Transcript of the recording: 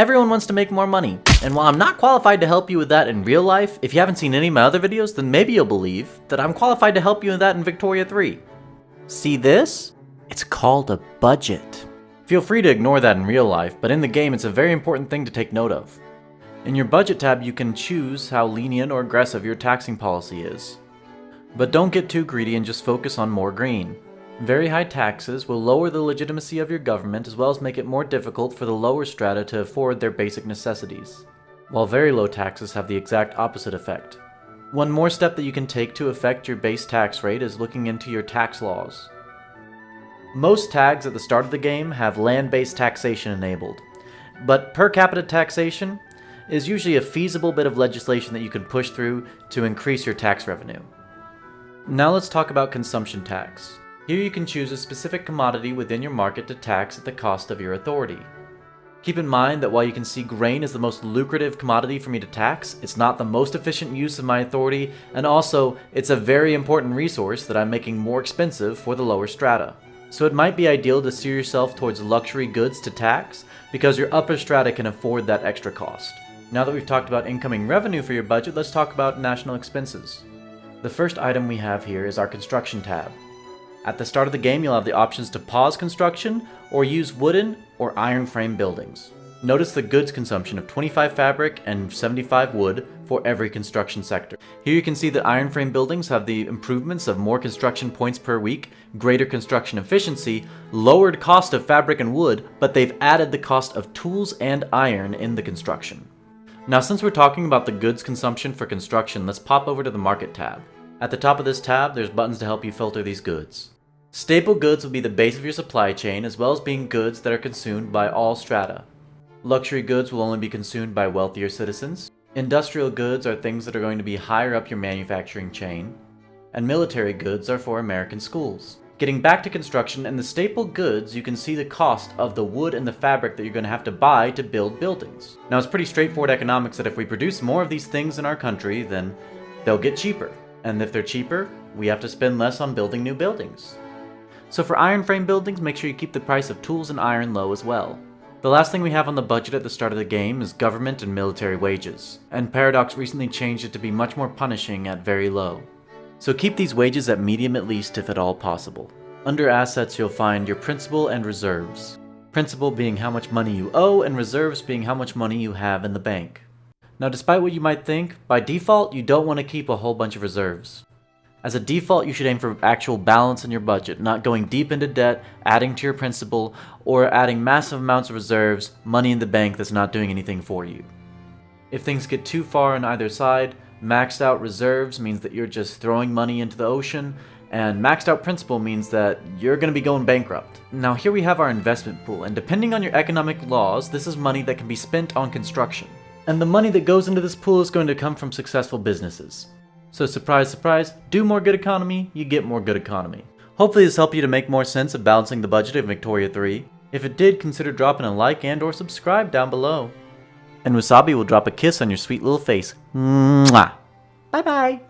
Everyone wants to make more money, and while I'm not qualified to help you with that in real life, if you haven't seen any of my other videos, then maybe you'll believe that I'm qualified to help you with that in Victoria 3. See this? It's called a budget. Feel free to ignore that in real life, but in the game it's a very important thing to take note of. In your budget tab you can choose how lenient or aggressive your taxing policy is. But don't get too greedy and just focus on more green. Very high taxes will lower the legitimacy of your government as well as make it more difficult for the lower strata to afford their basic necessities, while very low taxes have the exact opposite effect. One more step that you can take to affect your base tax rate is looking into your tax laws. Most tags at the start of the game have land-based taxation enabled, but per capita taxation is usually a feasible bit of legislation that you can push through to increase your tax revenue. Now let's talk about consumption tax. Here you can choose a specific commodity within your market to tax at the cost of your authority. Keep in mind that while you can see grain is the most lucrative commodity for me to tax, it's not the most efficient use of my authority, and also it's a very important resource that I'm making more expensive for the lower strata. So it might be ideal to steer yourself towards luxury goods to tax because your upper strata can afford that extra cost. Now that we've talked about incoming revenue for your budget, let's talk about national expenses. The first item we have here is our construction tab. At the start of the game, you'll have the options to pause construction or use wooden or iron frame buildings. Notice the goods consumption of 25 fabric and 75 wood for every construction sector. Here you can see that iron frame buildings have the improvements of more construction points per week, greater construction efficiency, lowered cost of fabric and wood, but they've added the cost of tools and iron in the construction. Now since we're talking about the goods consumption for construction, let's pop over to the market tab. At the top of this tab, there's buttons to help you filter these goods. Staple goods will be the base of your supply chain, as well as being goods that are consumed by all strata. Luxury goods will only be consumed by wealthier citizens. Industrial goods are things that are going to be higher up your manufacturing chain. And military goods are for American schools. Getting back to construction and the staple goods, you can see the cost of the wood and the fabric that you're going to have to buy to build buildings. Now it's pretty straightforward economics that if we produce more of these things in our country, then they'll get cheaper. And if they're cheaper, we have to spend less on building new buildings. So for iron frame buildings, make sure you keep the price of tools and iron low as well. The last thing we have on the budget at the start of the game is government and military wages, and Paradox recently changed it to be much more punishing at very low. So keep these wages at medium at least if at all possible. Under assets you'll find your principal and reserves. Principal being how much money you owe and reserves being how much money you have in the bank. Now despite what you might think, by default you don't want to keep a whole bunch of reserves. As a default, you should aim for actual balance in your budget, not going deep into debt, adding to your principal, or adding massive amounts of reserves, money in the bank that's not doing anything for you. If things get too far on either side, maxed out reserves means that you're just throwing money into the ocean, and maxed out principal means that you're going to be going bankrupt. Now here we have our investment pool, and depending on your economic laws, this is money that can be spent on construction. And the money that goes into this pool is going to come from successful businesses. So surprise, surprise, do more good economy, you get more good economy. Hopefully this helped you to make more sense of balancing the budget of Victoria 3. If it did, consider dropping a like and or subscribe down below. And Wasabi will drop a kiss on your sweet little face. Mwah! Bye bye!